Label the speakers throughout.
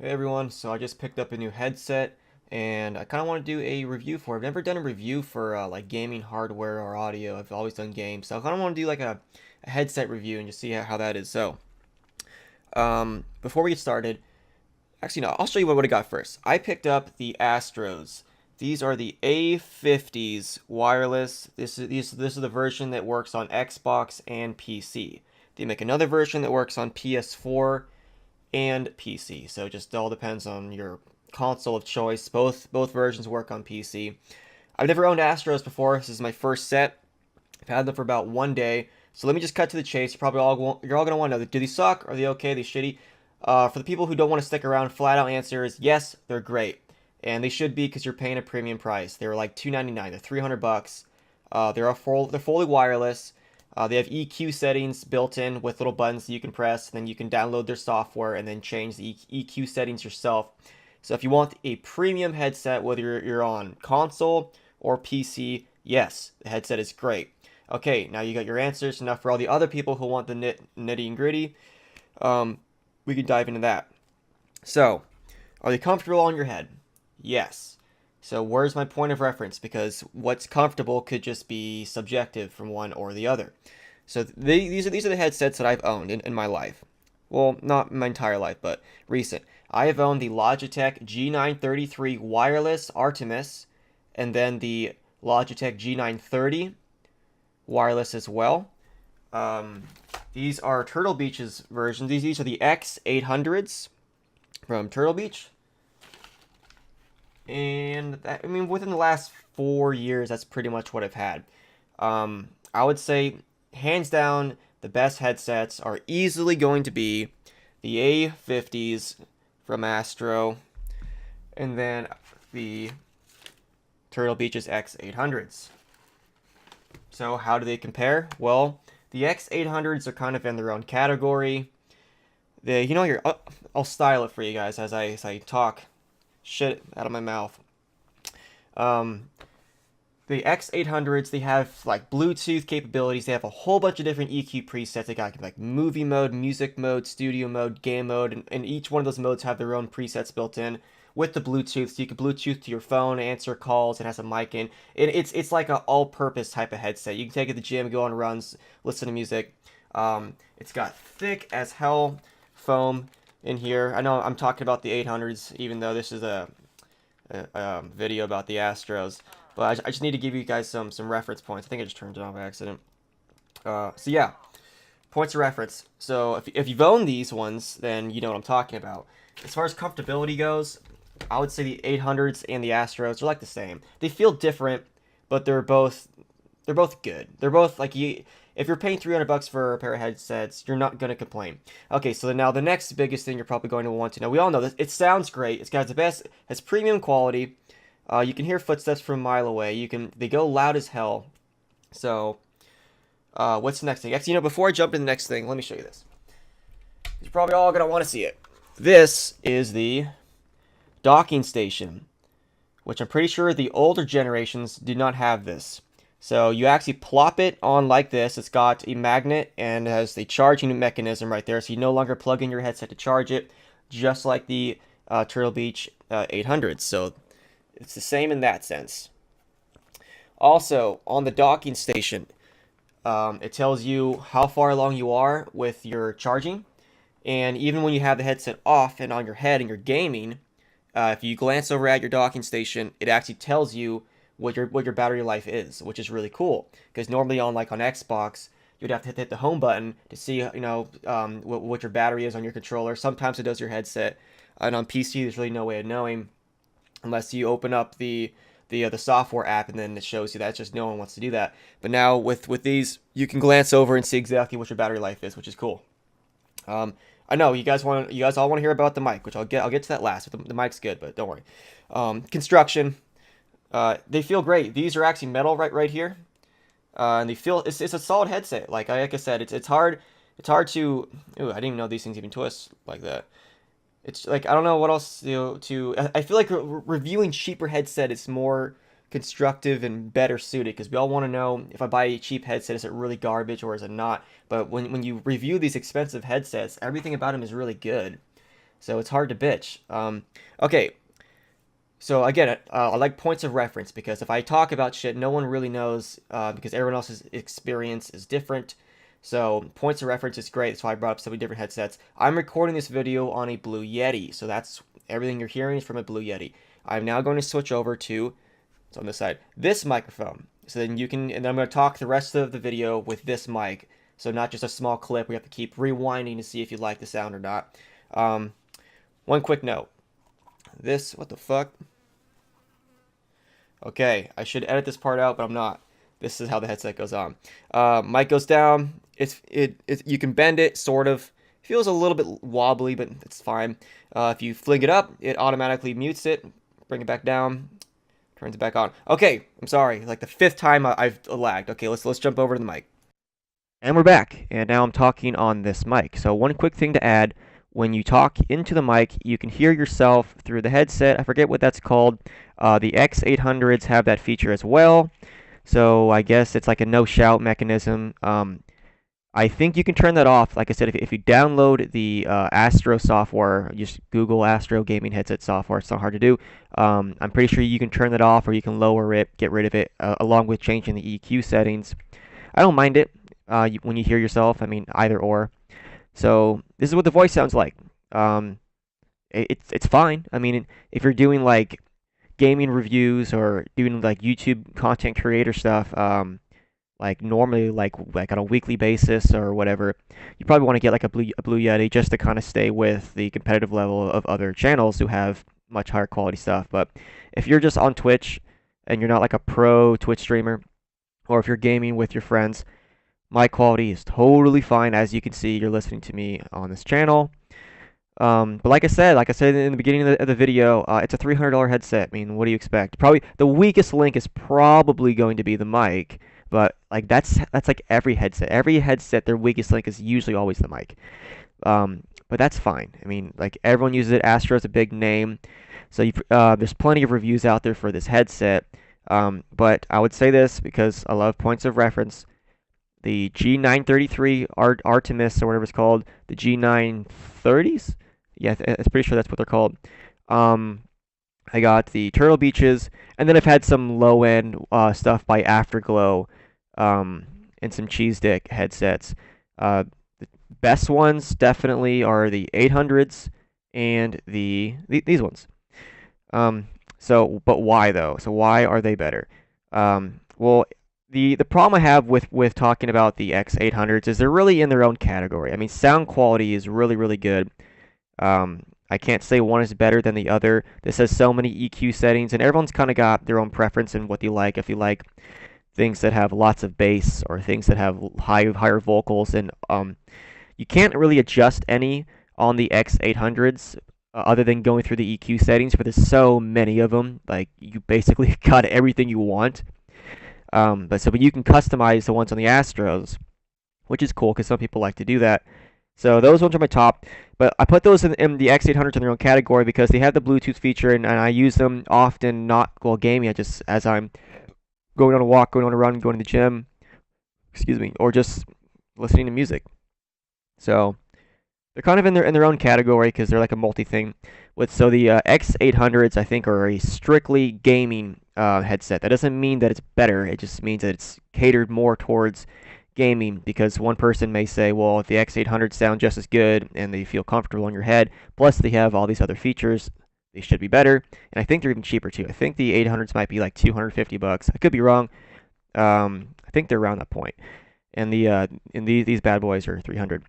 Speaker 1: Hey everyone, so I just picked up a new headset and I kind of want to do a review for it. I've never done a review for like gaming hardware or audio. I've always done games. So I kind of want to do like a headset review and just see how that is. So, before we get started, actually no, I'll show you what I got first. I picked up the Astros. These are the A50s wireless. This is the version that works on Xbox and PC. They make another version that works on PS4 and PC. So it just all depends on your console of choice. Both versions work on PC. I've never owned Astros before. This is my first set. I've had them for about 1 day. So let me just cut to the chase. You're all gonna want to know: do they suck? Are they okay? Are they shitty? For the people who don't want to stick around, flat out answer is yes, they're great, and they should be because you're paying a premium price. They're like $299. They're $300. They're fully wireless. They have EQ settings built in with little buttons that you can press. Then you can download their software and then change the EQ settings yourself. So if you want a premium headset, whether you're on console or PC, yes, the headset is great. Okay, now you got your answers. Now for all the other people who want the nitty and gritty, we can dive into that. So, are they comfortable on your head? Yes. So where's my point of reference? Because what's comfortable could just be subjective from one or the other. So these are the headsets that I've owned in my life. Well, not my entire life, but recent. I have owned the Logitech G933 wireless Artemis, and then the Logitech G930 wireless as well. Um, these are Turtle Beach's versions. These are the X800s from Turtle Beach. And that, I mean, within the last 4 years, that's pretty much what I've had. I would say, hands down, the best headsets are easily going to be the A50s from Astro, and then the Turtle Beach's X800s. So how do they compare? Well, the X800s are kind of in their own category. Here, I'll style it for you guys as I talk shit out of my mouth. Um, the X800s, they have like Bluetooth capabilities. They have a whole bunch of different EQ presets. They got like movie mode, music mode, studio mode, game mode, and each one of those modes have their own presets built in with the Bluetooth. So you can Bluetooth to your phone, answer calls. It has a mic in. It's like an all-purpose type of headset. You can take it to the gym, go on runs, listen to music. It's got thick as hell foam in here. I know I'm talking about the 800s, even though this is a video about the Astros. But I just need to give you guys some reference points. I think I just turned it on by accident. So yeah, points of reference. So if you've owned these ones, then you know what I'm talking about. As far as comfortability goes, I would say the 800s and the Astros are like the same. They feel different, but they're both good. They're both like if you're paying $300 for a pair of headsets, you're not gonna complain. Okay, so now the next biggest thing you're probably going to want to know. We all know this. It sounds great. It's got the best. Has premium quality. You can hear footsteps from a mile away. They go loud as hell. So, what's the next thing? Actually, before I jump to the next thing, let me show you this. You're probably all gonna want to see it. This is the docking station, which I'm pretty sure the older generations do not have this. So you actually plop it on like this. It's got a magnet and has the charging mechanism right there. So you no longer plug in your headset to charge it, just like the Turtle Beach 800s. So it's the same in that sense. Also, on the docking station, it tells you how far along you are with your charging. And even when you have the headset off and on your head and you're gaming, if you glance over at your docking station, it actually tells you what your battery life is, which is really cool. Because normally on Xbox, you'd have to hit the home button to see what your battery is on your controller. Sometimes it does your headset, and on PC there's really no way of knowing unless you open up the software app and then it shows you that. It's just no one wants to do that. But now with these, you can glance over and see exactly what your battery life is, which is cool. I know you guys all want to hear about the mic, which I'll get to that last. But the mic's good, but don't worry. Construction. They feel great. These are actually metal right here, and they feel it's a solid headset. Like I said, it's hard to. Ooh, I didn't even know these things even twist like that. It's like I don't know what else to. I feel like reviewing cheaper headset is more constructive and better suited because we all want to know if I buy a cheap headset, is it really garbage or is it not? But when you review these expensive headsets, everything about them is really good. so it's hard to bitch. Okay, so again, I like points of reference because if I talk about shit, no one really knows because everyone else's experience is different. So points of reference is great. That's why I brought up so many different headsets. I'm recording this video on a Blue Yeti, so that's everything you're hearing is from a Blue Yeti. I'm now going to switch over to, it's on this side, this microphone. So then you can, and then I'm going to talk the rest of the video with this mic. So not just a small clip. We have to keep rewinding to see if you like the sound or not. One quick note. This, what the fuck? Okay, I should edit this part out, but I'm not. This is how the headset goes on. Mic goes down. You can bend it, sort of. Feels a little bit wobbly, but it's fine. If you fling it up, it automatically mutes it. Bring it back down. Turns it back on. Okay, I'm sorry. Like the fifth time I've lagged. Okay, let's jump over to the mic. And we're back. And now I'm talking on this mic. So one quick thing to add. When you talk into the mic, you can hear yourself through the headset. I forget what that's called. The X800s have that feature as well. So I guess it's like a no-shout mechanism. I think you can turn that off. Like I said, if you download the Astro software, just Google Astro gaming headset software. It's not hard to do. I'm pretty sure you can turn that off, or you can lower it, get rid of it, along with changing the EQ settings. I don't mind it when you hear yourself. I mean, either or. So this is what the voice sounds like. It's fine. I mean, if you're doing like gaming reviews or doing like YouTube content creator stuff, like normally like on a weekly basis or whatever, you probably want to get like a Blue Yeti just to kind of stay with the competitive level of other channels who have much higher quality stuff. But if you're just on Twitch and you're not like a pro Twitch streamer, or if you're gaming with your friends, my quality is totally fine. As you can see, you're listening to me on this channel. But like I said in the beginning of the video, it's a $300 headset. I mean, what do you expect? Probably the weakest link is probably going to be the mic, but like that's like every headset. Every headset, their weakest link is usually always the mic. But that's fine. I mean, like everyone uses it. Astro is a big name, so there's plenty of reviews out there for this headset. But I would say this because I love points of reference. The G933 Artemis or whatever it's called, the G930s. Yeah, I'm pretty sure that's what they're called. I got the Turtle Beaches, and then I've had some low-end stuff by Afterglow, and some Cheese Dick headsets. The best ones definitely are the 800s and these ones. But why though? So why are they better? Well, the problem I have with talking about the X800s is they're really in their own category. I mean, sound quality is really, really good. I can't say one is better than the other. This has so many EQ settings, and everyone's kind of got their own preference in what they like. If you like things that have lots of bass or things that have higher vocals, and you can't really adjust any on the X800s other than going through the EQ settings, but there's so many of them. Like, you basically got everything you want. But you can customize the ones on the Astros, which is cool because some people like to do that. So those ones are my top, but I put those in the X800s in their own category because they have the Bluetooth feature, and I use them often, not while gaming, just as I'm going on a walk, going on a run, going to the gym, excuse me, or just listening to music. So they're kind of in their own category because they're like a multi thing. So the X800s I think are a strictly gaming headset. That doesn't mean that it's better. It just means that it's catered more towards gaming, because one person may say, well, if the X800s sound just as good and they feel comfortable in your head, plus they have all these other features, they should be better. And I think they're even cheaper too. I think the 800s might be like $250. I could be wrong. I think they're around that point. And these bad boys are $300.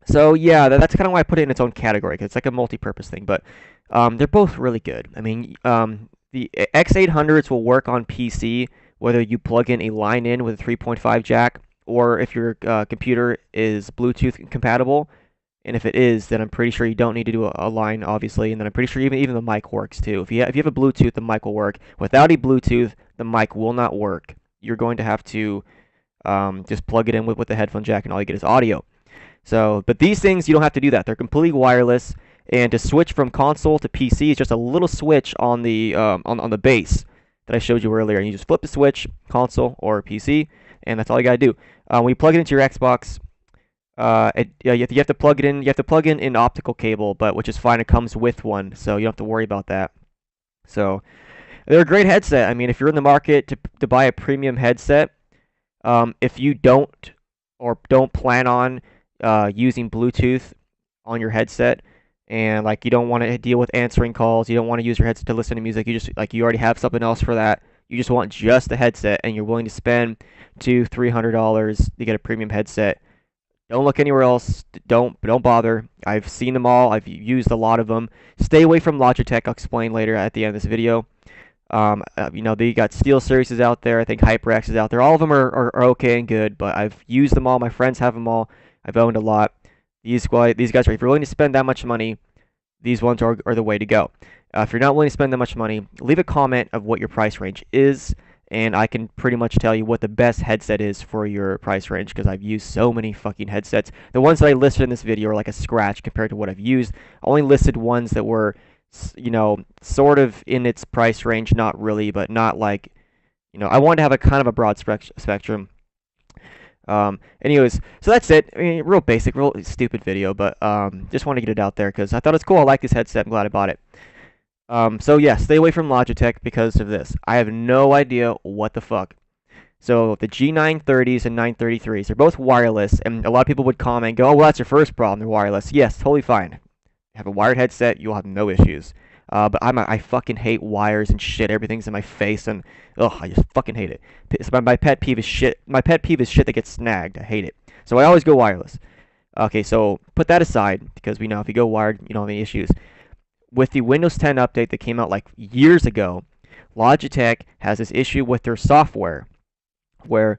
Speaker 1: So yeah, that's kind of why I put it in its own category, because it's like a multi-purpose thing. But they're both really good. I mean, the X800s will work on PC whether you plug in a line in with a 3.5 jack, or if your computer is Bluetooth compatible. And if it is, then I'm pretty sure you don't need to do a line, obviously. And then I'm pretty sure even the mic works too. If you have a Bluetooth, the mic will work. Without a Bluetooth, the mic will not work. You're going to have to just plug it in with the headphone jack, and all you get is audio. So, but these things, you don't have to do that. They're completely wireless, and to switch from console to PC is just a little switch on the on the base that I showed you earlier. And you just flip the switch, console or PC, and that's all you gotta do. When you plug it into your Xbox, Yeah, you have to plug it in. You have to plug in an optical cable, but which is fine. It comes with one, so you don't have to worry about that. So they're a great headset. I mean, if you're in the market to buy a premium headset, if you don't plan on using Bluetooth on your headset, and like you don't want to deal with answering calls, you don't want to use your headset to listen to music, you just like you already have something else for that. You just want just a headset, and you're willing to spend $200-300 to get a premium headset. Don't look anywhere else. Don't bother. I've seen them all. I've used a lot of them. Stay away from Logitech. I'll explain later at the end of this video. They got Steel Series out there. I think HyperX is out there. All of them are okay and good, but I've used them all. My friends have them all. I've owned a lot. These guys are, if you're willing to spend that much money, these ones are the way to go. If you're not willing to spend that much money, leave a comment of what your price range is, and I can pretty much tell you what the best headset is for your price range, because I've used so many fucking headsets. The ones that I listed in this video are like a scratch compared to what I've used. I only listed ones that were, sort of in its price range, not really, but not like, I wanted to have a kind of a broad spectrum. Anyways, so that's it. I mean, real basic, real stupid video, but just want to get it out there because I thought it's cool. I like this headset. I'm glad I bought it. So yeah, stay away from Logitech because of this. I have no idea what the fuck. So the G930s and 933s, they're both wireless, and a lot of people would comment and go, oh, well, that's your first problem, they're wireless. Yes, totally fine. Have a wired headset, you'll have no issues. But I fucking hate wires and shit. Everything's in my face, and ugh, I just fucking hate it. My pet peeve is shit. My pet peeve is shit that gets snagged. I hate it. So I always go wireless. Okay, so put that aside because we know if you go wired, you don't have any issues. With the Windows 10 update that came out like years ago, Logitech has this issue with their software where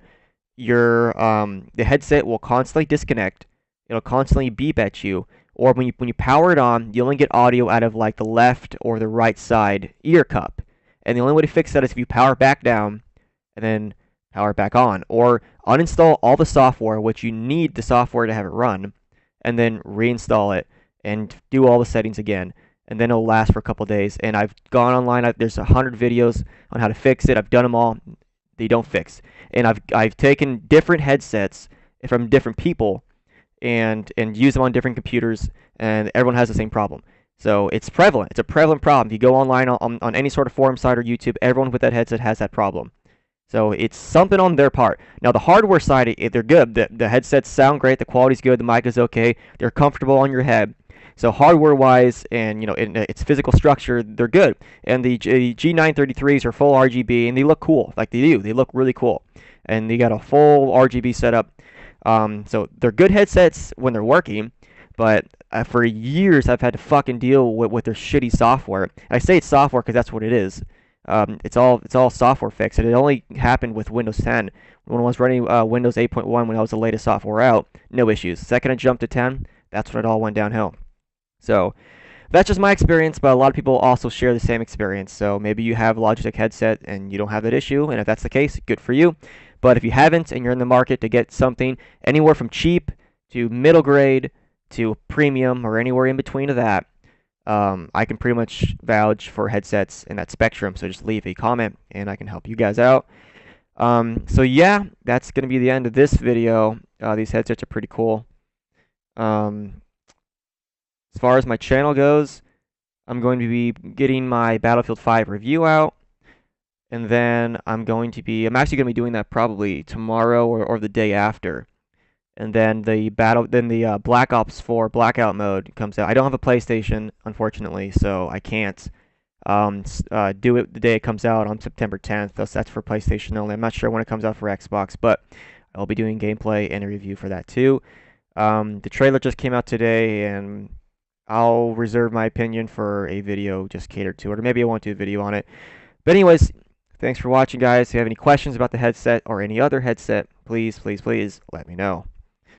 Speaker 1: the headset will constantly disconnect. It'll constantly beep at you, or when you power it on, you only get audio out of like the left or the right side ear cup. And the only way to fix that is if you power it back down and then power it back on, or uninstall all the software, which you need the software to have it run, and then reinstall it and do all the settings again. And then it'll last for a couple days. And I've gone online. There's 100 videos on how to fix it. I've done them all. They don't fix. And I've taken different headsets from different people and used them on different computers, and everyone has the same problem. So it's prevalent. It's a prevalent problem. If you go online on any sort of forum site or YouTube, everyone with that headset has that problem. So it's something on their part. Now the hardware side, they're good. The headsets sound great. The quality's good. The mic is okay. They're comfortable on your head. So hardware-wise and in its physical structure, they're good. And the G933s are full RGB, and they look cool. Like they do. They look really cool. And they got a full RGB setup. So they're good headsets when they're working. But for years, I've had to fucking deal with their shitty software. And I say it's software because that's what it is. It's all software fix. And it only happened with Windows 10. When I was running Windows 8.1, when I was the latest software out, no issues. The second I jumped to 10, that's when it all went downhill. So that's just my experience, but a lot of people also share the same experience. So maybe you have a Logitech headset and you don't have that issue, and if that's the case, good for you. But if you haven't and you're in the market to get something anywhere from cheap to middle grade to premium or anywhere in between of that, I can pretty much vouch for headsets in that spectrum. So just leave a comment and I can help you guys out. So yeah, that's going to be the end of this video. These headsets are pretty cool. As far as my channel goes, I'm going to be getting my Battlefield 5 review out, and then I'm actually going to be doing that probably tomorrow or the day after. And then the Black Ops 4 Blackout mode comes out. I don't have a PlayStation, unfortunately, so I can't do it the day it comes out on September 10th. That's for PlayStation only. I'm not sure when it comes out for Xbox, but I'll be doing gameplay and a review for that too. The trailer just came out today, and I'll reserve my opinion for a video just catered to it, or maybe I won't do a video on it. But anyways, thanks for watching, guys. If you have any questions about the headset or any other headset, please let me know.